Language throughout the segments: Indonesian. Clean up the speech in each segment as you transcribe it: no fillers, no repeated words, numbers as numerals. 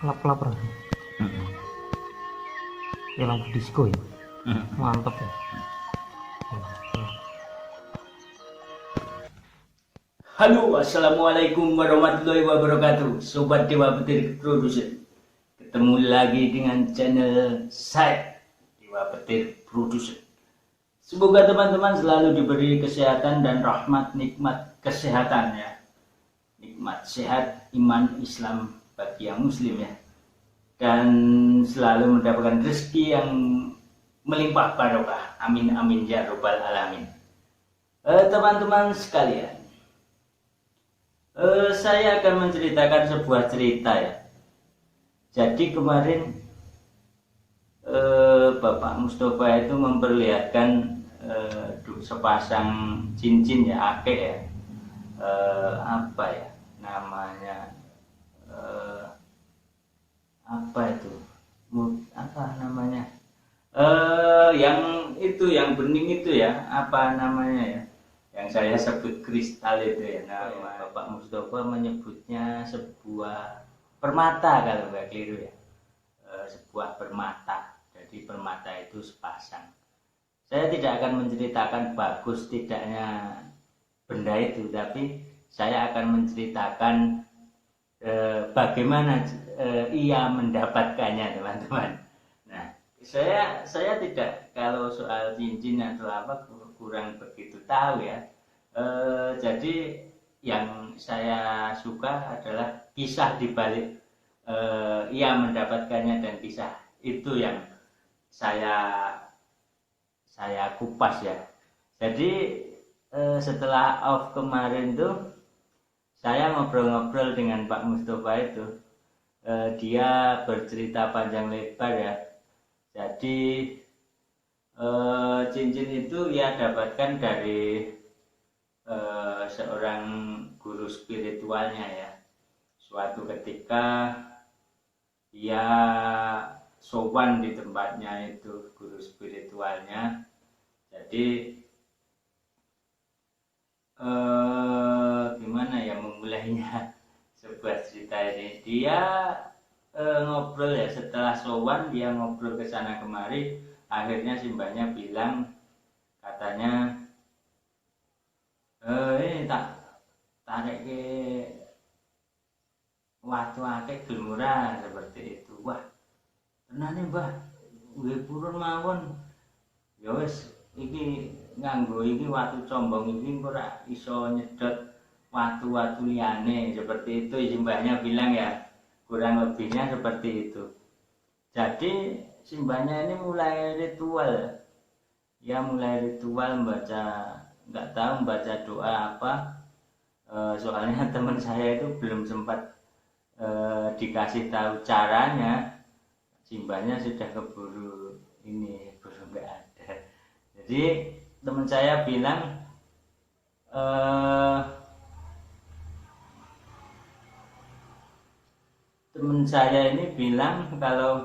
lap-lap rasanya. Ya lampu disco ya. Mantap ya. Halo, assalamualaikum warahmatullahi wabarakatuh, Sobat Dewa Petir Production. Ketemu lagi dengan channel saya, Dewa Petir Production. Semoga teman-teman selalu diberi kesehatan dan rahmat nikmat kesehatan ya. Nikmat sehat, iman Islam bagi yang muslim ya. Dan selalu mendapatkan rezeki yang melimpah barokah. Amin amin ya robbal alamin. Teman-teman sekalian, saya akan menceritakan sebuah cerita ya. Jadi kemarin Bapak Mustafa itu memperlihatkan sepasang cincin ya, akek ya. Apa ya namanya? Apa itu? Apa namanya? Yang itu, yang bening itu ya. Apa namanya ya? Yang saya sebut kristal itu ya. Nama Bapak Mustafa menyebutnya sebuah permata kalau nggak keliru ya. Sebuah permata. Jadi permata itu sepasang. Saya tidak akan menceritakan bagus tidaknya benda itu, tapi saya akan menceritakan bagaimana ia mendapatkannya, teman-teman. Nah, saya tidak, kalau soal cincin atau apa kurang begitu tahu ya. Jadi yang saya suka adalah kisah dibalik ia mendapatkannya, dan kisah itu yang saya kupas ya. Jadi setelah off kemarin tuh saya ngobrol-ngobrol dengan Pak Mustafa itu. Dia bercerita panjang lebar ya. Jadi cincin itu ia dapatkan dari seorang guru spiritualnya ya. Suatu ketika ia sowan di tempatnya itu, guru spiritualnya. Jadi gimana ya memulainya sebuah cerita ini. Dia ngobrol ya, setelah sowan dia ngobrol ke sana kemari. Akhirnya simbahnya bilang, katanya ini tak tarik ke watu akeh gelmura seperti itu. Wah, tenan nih Mbah, nggih purun mawon. Ya wis, iki nganggo iki watu combong iki ora iso nyedot watu-watu liyane, seperti itu simbahnya bilang ya. Kurang lebihnya seperti itu. Jadi simbahnya ini mulai ritual. Ya mulai ritual membaca, nggak tahu membaca doa apa. Soalnya teman saya itu belum sempat dikasih tahu caranya. Simbahnya sudah keburu ini, keburu nggak ada. Jadi teman saya bilang teman saya ini bilang kalau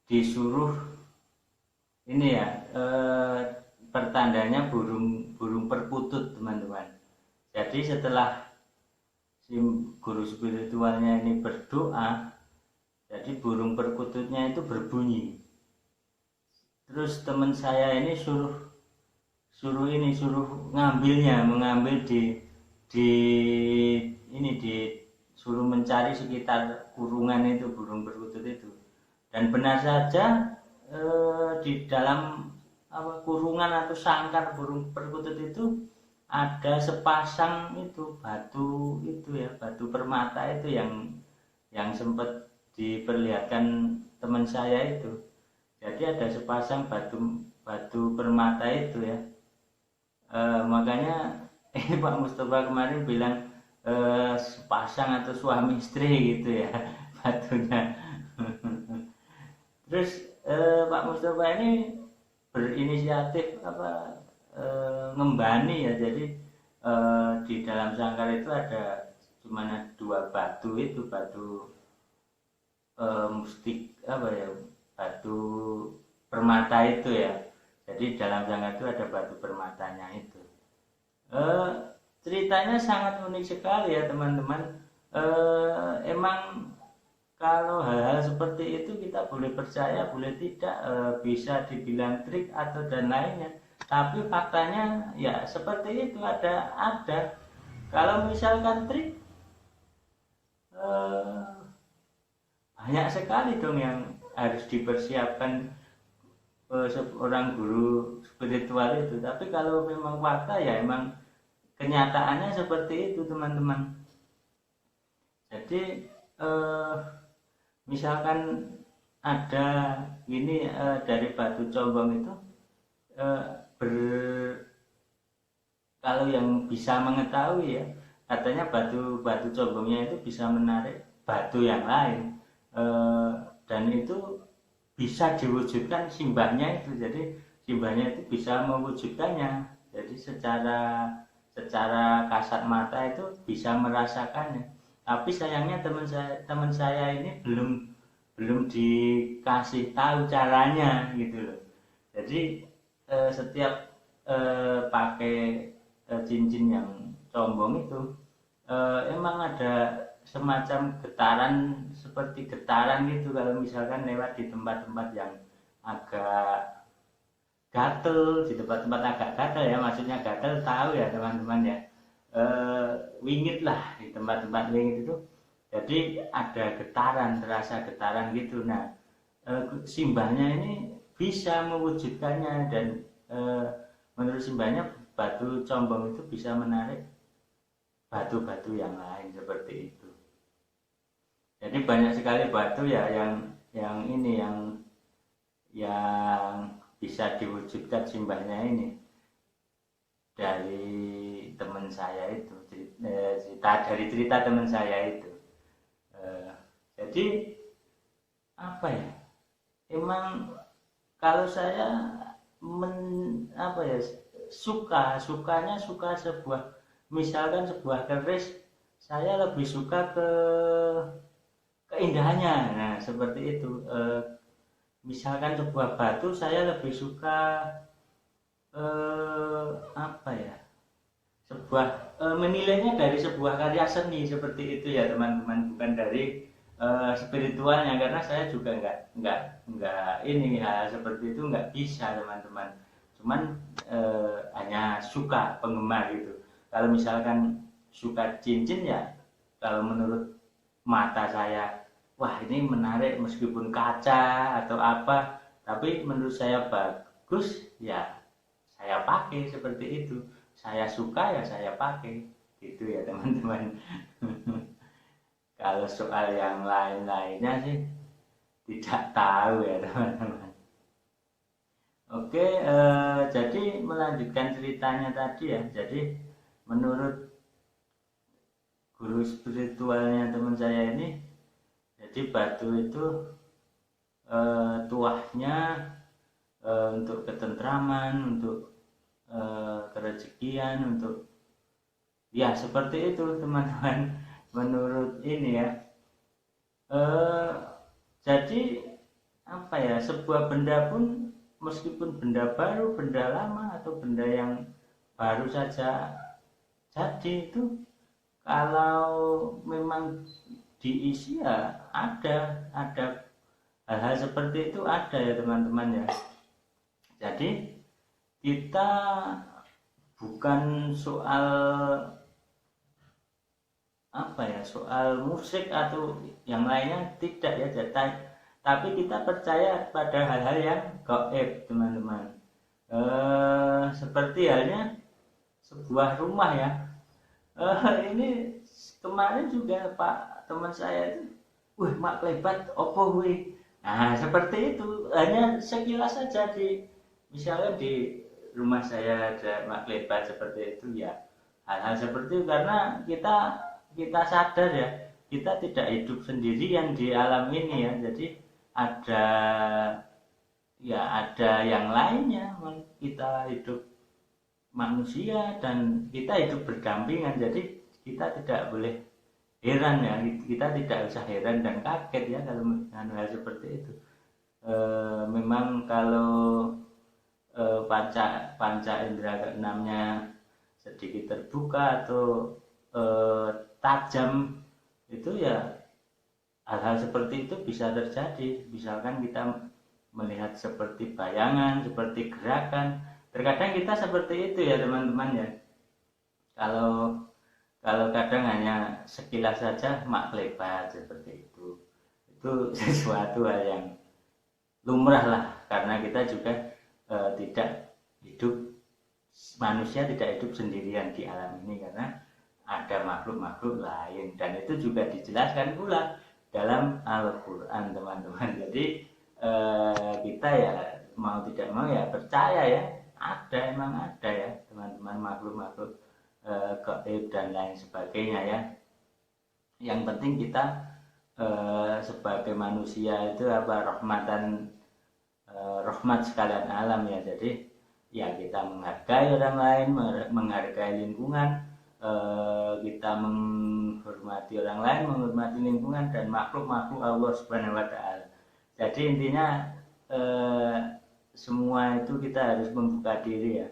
disuruh ini ya, pertandanya burung perkutut, teman-teman. Jadi setelah si guru spiritualnya ini berdoa, jadi burung perkututnya itu berbunyi. Terus teman saya ini suruh mengambil di disuruh mencari sekitar kurungan itu, burung perkutut itu. Dan benar saja di dalam kurungan atau sangkar burung perkutut itu ada sepasang itu batu itu ya, batu permata itu yang sempat diperlihatkan teman saya itu. Jadi ada sepasang batu permata itu ya. Makanya Pak Mustafa kemarin bilang sepasang atau suami istri gitu ya batunya. Terus Pak Mustafa ini berinisiatif ngembani ya. Jadi di dalam sangkar itu ada cuma 2 batu itu, batu mustik batu permata itu ya. Jadi dalam sangkar itu ada batu permatanya itu. Ceritanya sangat unik sekali ya teman-teman. emang kalau hal-hal seperti itu kita boleh percaya, boleh tidak, bisa dibilang trik atau dan lainnya. Tapi faktanya ya seperti itu, ada. Kalau misalkan trik, banyak sekali dong yang harus dipersiapkan seorang guru spiritual itu. Tapi kalau memang fakta ya emang kenyataannya seperti itu teman-teman. Jadi misalkan ada ini dari batu combong itu kalau yang bisa mengetahui ya, katanya batu combongnya itu bisa menarik batu yang lain, dan itu bisa diwujudkan simbahnya itu. Jadi simbahnya itu bisa mewujudkannya. Jadi secara kasat mata itu bisa merasakannya. Tapi sayangnya teman saya ini belum dikasih tahu caranya gitu loh. Jadi setiap pakai cincin yang combong itu emang ada semacam getaran, seperti getaran gitu kalau misalkan lewat di tempat-tempat yang agak gatel, di tempat-tempat agak gatel ya, maksudnya gatel tahu ya teman-teman ya, wingit lah, di tempat-tempat wingit itu jadi ada getaran, terasa getaran gitu. Nah simbahnya ini bisa mewujudkannya, dan menurut simbahnya batu combong itu bisa menarik batu-batu yang lain seperti itu. Jadi banyak sekali batu ya yang ini yang bisa diwujudkan simbahnya ini dari teman saya itu, dari cerita teman saya itu. Jadi apa ya, emang kalau saya sukanya sebuah, misalkan sebuah keris, saya lebih suka ke keindahannya. Nah seperti itu. Misalkan sebuah batu, saya lebih suka apa ya, sebuah menilainya dari sebuah karya seni seperti itu ya teman-teman, bukan dari spiritualnya, karena saya juga nggak ini hal seperti itu nggak bisa teman-teman. Cuman hanya suka, penggemar gitu. Kalau misalkan suka cincin ya, kalau menurut mata saya, wah ini menarik meskipun kaca atau apa, tapi menurut saya bagus ya saya pakai seperti itu. Saya suka ya saya pakai gitu ya teman-teman. Kalau soal yang lain-lainnya sih tidak tahu ya teman-teman. Oke, jadi melanjutkan ceritanya tadi ya. Jadi menurut guru spiritualnya teman saya ini, jadi batu itu tuahnya untuk ketentraman, untuk kerezekian, untuk ya seperti itu teman-teman. Menurut ini ya, jadi apa ya, sebuah benda pun meskipun benda baru, benda lama, atau benda yang baru saja jadi itu, kalau memang diisi ya ada hal-hal seperti itu ada ya teman-teman ya. Jadi kita bukan soal apa ya, soal musik atau yang lainnya, tidak ya, tapi kita percaya pada hal-hal yang gaib teman-teman. Seperti halnya sebuah rumah ya, ini kemarin juga Pak teman saya itu, wih mak klebat opo wih. Nah seperti itu, hanya sekilas saja misalnya di rumah saya ada mak klebat seperti itu ya, hal-hal seperti itu. Karena kita sadar ya, kita tidak hidup sendirian di alam ini ya, jadi ada yang lainnya. Kita hidup manusia dan kita hidup berdampingan, jadi kita tidak boleh heran ya, kita tidak usah heran dan kaget ya kalau dengan hal seperti itu. Memang kalau panca indera keenamnya sedikit terbuka atau tajam, itu ya hal-hal seperti itu bisa terjadi. Misalkan kita melihat seperti bayangan, seperti gerakan, terkadang kita seperti itu ya teman-teman ya. Kalau kadang hanya sekilas saja mak lebat seperti itu sesuatu hal yang lumrah lah, karena kita juga tidak hidup, manusia tidak hidup sendirian di alam ini, karena ada makhluk-makhluk lain, dan itu juga dijelaskan pula dalam Al-Quran teman-teman. Jadi kita ya mau tidak mau ya percaya ya, emang ada ya teman-teman, makhluk-makhluk gaib dan lain sebagainya ya. Yang penting kita sebagai manusia itu rahmat sekalian alam ya. Jadi ya kita menghargai orang lain, menghargai lingkungan, kita menghormati orang lain, menghormati lingkungan dan makhluk-makhluk Allah Subhanahu wa taala. Jadi intinya semua itu kita harus membuka diri ya.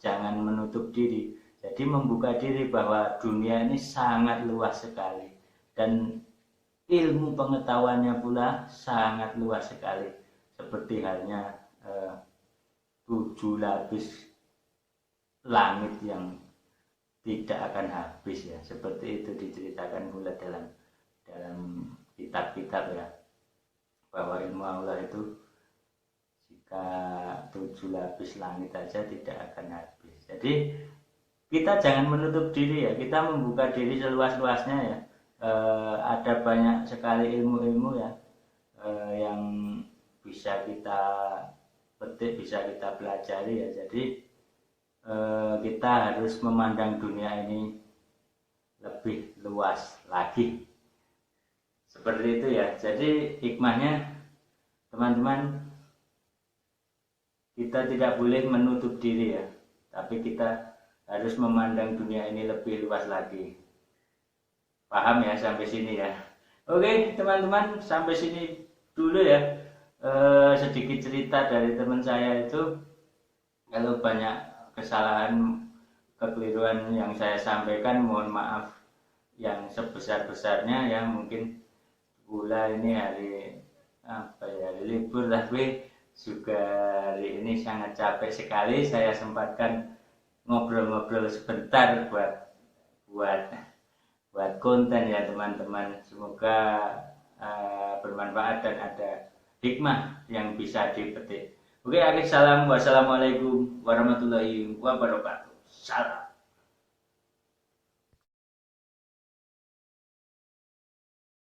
Jangan menutup diri. Jadi membuka diri bahwa dunia ini sangat luas sekali, dan ilmu pengetahuannya pula sangat luas sekali, seperti halnya 7 lapis langit yang tidak akan habis ya. Seperti itu diceritakan pula dalam kitab-kitab ya, bahwa ilmu Allah itu jika 7 lapis langit saja tidak akan habis. Jadi kita jangan menutup diri ya, kita membuka diri seluas-luasnya ya. Ada banyak sekali ilmu-ilmu ya yang bisa kita petik, bisa kita pelajari ya. Jadi kita harus memandang dunia ini lebih luas lagi, seperti itu ya. Jadi hikmahnya teman-teman, kita tidak boleh menutup diri ya, tapi kita harus memandang dunia ini lebih luas lagi. Paham ya sampai sini ya? Oke teman-teman, sampai sini dulu ya. Sedikit cerita dari teman saya itu. Kalau banyak kesalahan, kekeliruan yang saya sampaikan, mohon maaf yang sebesar-besarnya ya. Mungkin pula ini hari libur, tapi juga hari ini sangat capek sekali. Saya sempatkan ngobrol-ngobrol sebentar buat konten ya teman-teman. Semoga bermanfaat dan ada hikmah yang bisa dipetik. Oke, akhir salam, wassalamualaikum warahmatullahi wabarakatuh. Salam.